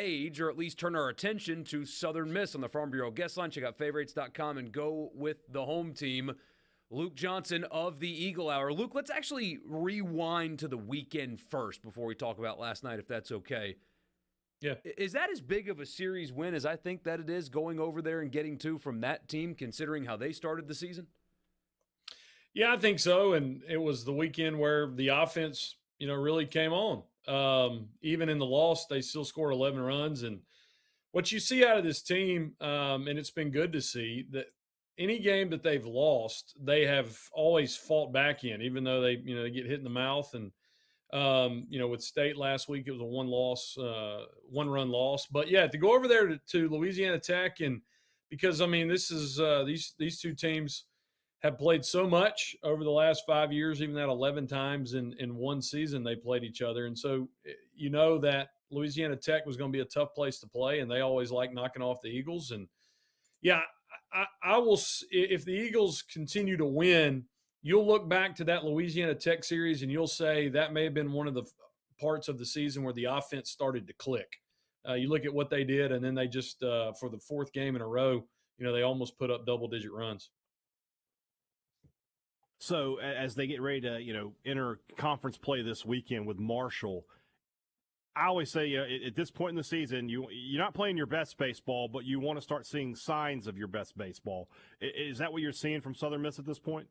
page, or at least turn our attention to Southern Miss on the Farm Bureau guest line. Check out favorites.com and go with the home team. Luke Johnson of the Eagle Hour. Luke, let's actually rewind to the weekend first before we talk about last night, if that's okay. Yeah. Is that as big of a series win as I think that it is, going over there and getting two from that team, considering how they started the season? Yeah, I think so. And it was the weekend where the offense, really came on. Even in the loss, they still scored 11 runs. And what you see out of this team, and it's been good to see, that any game that they've lost, they have always fought back in, even though they get hit in the mouth. And, with State last week, it was a one-run loss. But, yeah, to go over there to Louisiana Tech, and because, this is these two teams have played so much over the last 5 years, even that 11 times in one season they played each other. And so that Louisiana Tech was going to be a tough place to play, and they always like knocking off the Eagles. And, yeah, I will – if the Eagles continue to win, you'll look back to that Louisiana Tech series and you'll say that may have been one of the parts of the season where the offense started to click. You look at what they did, and then they just for the fourth game in a row, they almost put up double-digit runs. So as they get ready to, enter conference play this weekend with Marshall, I always say at this point in the season, you're not playing your best baseball, but you want to start seeing signs of your best baseball. Is that what you're seeing from Southern Miss at this point?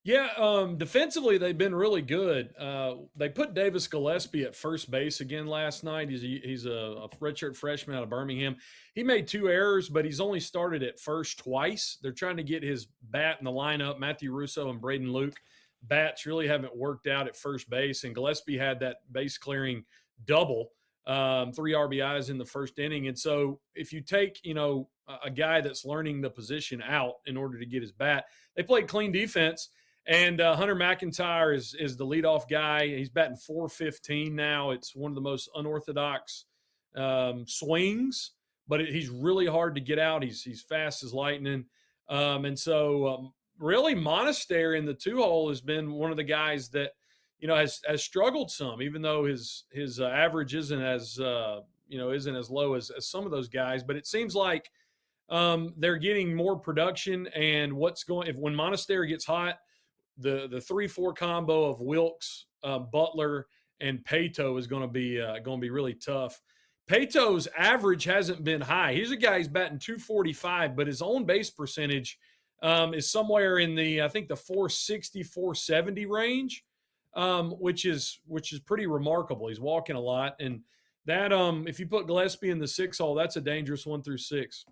Yeah, defensively they've been really good. They put Davis Gillespie at first base again last night. He's a redshirt freshman out of Birmingham. He made 2 errors, but he's only started at first twice. They're trying to get his bat in the lineup. Matthew Russo and Braden Luke bats really haven't worked out at first base, and Gillespie had that base clearing double, 3 RBIs in the first inning. And so if you take a guy that's learning the position out in order to get his bat, they played clean defense. And Hunter McIntyre is the leadoff guy. He's batting .415 now. It's one of the most unorthodox swings, but he's really hard to get out. He's fast as lightning. And so really Monastery in the 2-hole has been one of the guys that, has struggled some, even though his average isn't as low as some of those guys. But it seems like they're getting more production. And when Monastery gets hot, the 3-4 combo of Wilkes, Butler, and Pato is going to be really tough. Pato's average hasn't been high. He's a guy who's batting .245, but his own base percentage is somewhere in the 460, 470 range, which is pretty remarkable. He's walking a lot, and that if you put Gillespie in the 6-hole, that's a dangerous 1 through 6.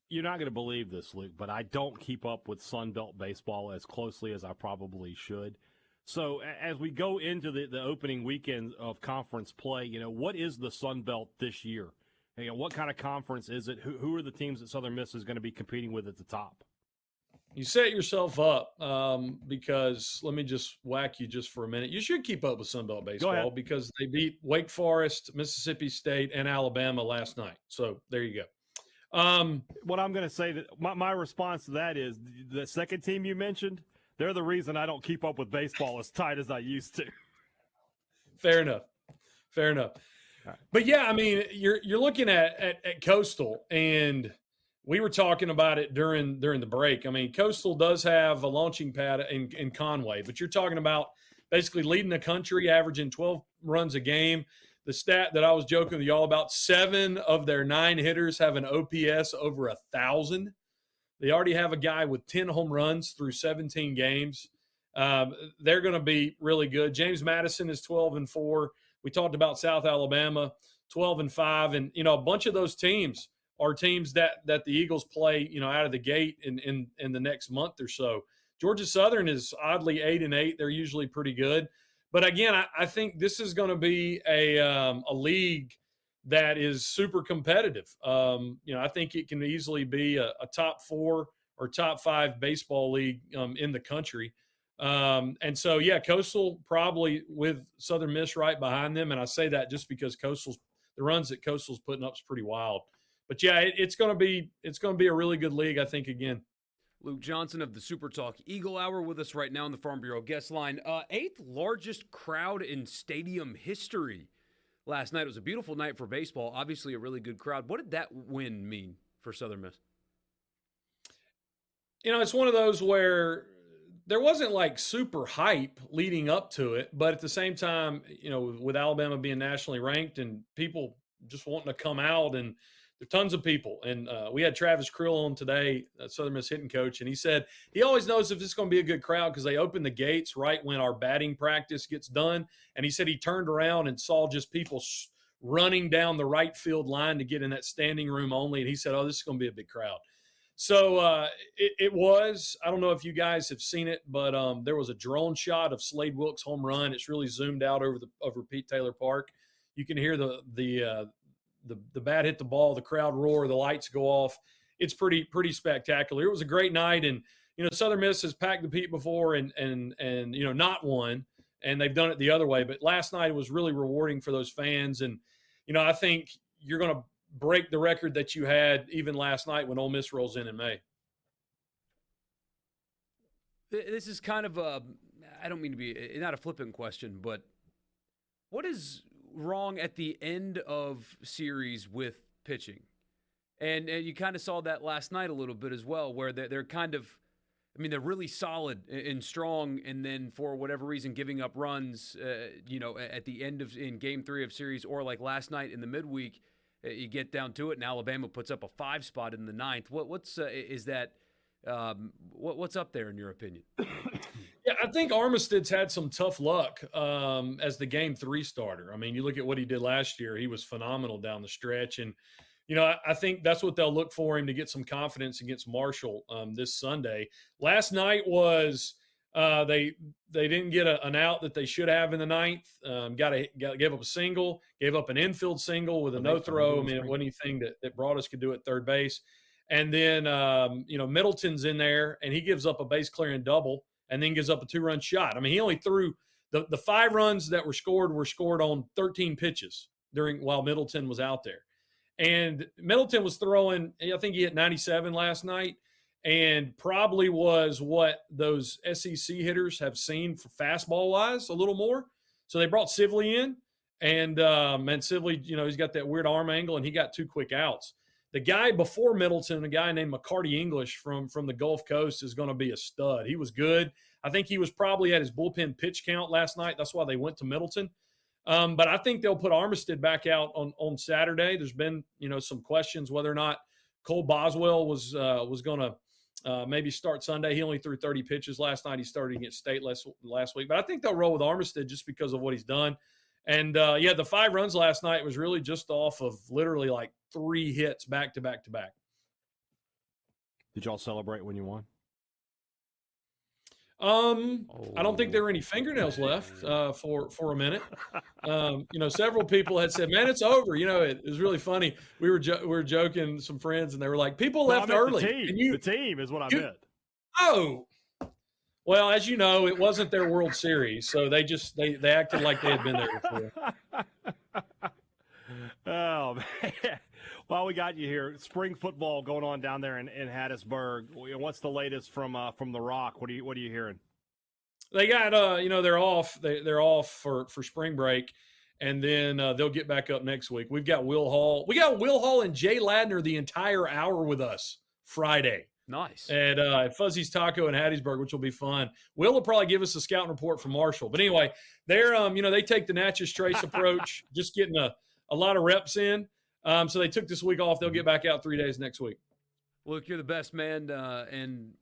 You're not going to believe this, Luke, but I don't keep up with Sun Belt baseball as closely as I probably should. So as we go into the opening weekend of conference play, what is the Sun Belt this year? What kind of conference is it? Who are the teams that Southern Miss is going to be competing with at the top? You set yourself up because let me just whack you just for a minute. You should keep up with Sun Belt baseball because they beat Wake Forest, Mississippi State, and Alabama last night. So there you go. What I'm going to say, that my response to that is the second team you mentioned, they're the reason I don't keep up with baseball as tight as I used to. Fair enough. Right. But yeah, you're looking at Coastal, and we were talking about it during the break. Coastal does have a launching pad in Conway, but you're talking about basically leading the country, averaging 12 runs a game. The stat that I was joking with y'all about, 7 of their 9 hitters have an OPS over 1,000. They already have a guy with 10 home runs through 17 games. They're going to be really good. James Madison is 12-4. We talked about South Alabama, 12-5. And, a bunch of those teams are teams that the Eagles play, out of the gate in the next month or so. Georgia Southern is oddly 8-8. They're usually pretty good. But again, I think this is going to be a league that is super competitive. I think it can easily be a top 4 or top 5 baseball league in the country. And so, yeah, Coastal probably with Southern Miss right behind them. And I say that just because the runs that Coastal's putting up is pretty wild. But yeah, it's going to be a really good league, I think, again. Luke Johnson of the SuperTalk Eagle Hour with us right now on the Farm Bureau guest line. 8th largest crowd in stadium history last night. It was a beautiful night for baseball. Obviously, a really good crowd. What did that win mean for Southern Miss? It's one of those where there wasn't like super hype leading up to it, but at the same time, with Alabama being nationally ranked and people just wanting to come out, and there are tons of people. And we had Travis Krill on today, Southern Miss hitting coach, and he said he always knows if it's going to be a good crowd because they open the gates right when our batting practice gets done. And he said he turned around and saw just people running down the right field line to get in that standing room only. And he said, "Oh, this is going to be a big crowd." So it was. I don't know if you guys have seen it, but there was a drone shot of Slade Wilkes' home run. It's really zoomed out over Pete Taylor Park. You can hear the bat hit the ball, the crowd roar, the lights go off. It's pretty spectacular. It was a great night, and Southern Miss has packed the Pete before and not won, and they've done it the other way. But last night it was really rewarding for those fans, and I think you're going to break the record that you had even last night when Ole Miss rolls in May. This is kind of I don't mean to be not a flippant question, but what is wrong at the end of series with pitching? And you kind of saw that last night a little bit as well, where they're kind of, they're really solid and strong, and then for whatever reason giving up runs, at the end in Game 3 of series, or like last night in the midweek, you get down to it, and Alabama puts up a 5 spot in the 9th. What's up there in your opinion? Yeah, I think Armistead's had some tough luck as the Game 3 starter. You look at what he did last year; he was phenomenal down the stretch, and I think that's what they'll look for him to get some confidence against Marshall this Sunday. Last night was they didn't get an out that they should have in the 9th. Got to give up a single, gave up an infield single with a no throw. It wasn't anything that Broadus could do at third base. And then Middleton's in there, and he gives up a base clearing double, and then gives up a 2-run shot. He only threw the 5 runs that were scored on 13 pitches while Middleton was out there. And Middleton was throwing, I think he hit 97 last night, and probably was what those SEC hitters have seen for fastball-wise a little more. So they brought Sibley in, and Sibley, he's got that weird arm angle, and he got 2 quick outs. The guy before Middleton, a guy named McCarty English from the Gulf Coast, is going to be a stud. He was good. I think he was probably at his bullpen pitch count last night. That's why they went to Middleton. But I think they'll put Armistead back out on Saturday. There's been, some questions whether or not Cole Boswell was going to maybe start Sunday. He only threw 30 pitches last night. He started against State last week. But I think they'll roll with Armistead just because of what he's done. And, the 5 runs last night was really just off of literally like 3 hits back to back to back. Did y'all celebrate when you won? I don't think there were any fingernails left for a minute. Several people had said, "Man, it's over." It was really funny. We were joking, some friends, and they were like, "People left early." The team is what I meant. Oh, well, as you know, it wasn't their World Series, so they acted like they had been there before. Oh man. Well, we got you here. Spring football going on down there in Hattiesburg. What's the latest from the Rock? What are you hearing? They got they're off. They're off for spring break, and then they'll get back up next week. We've got Will Hall. We got Will Hall and Jay Ladner the entire hour with us Friday. Nice. At Fuzzy's Taco in Hattiesburg, which will be fun. Will probably give us a scouting report from Marshall. But anyway, they're they take the Natchez Trace approach, just getting a lot of reps in. So they took this week off. They'll get back out 3 days next week. Luke, you're the best man, and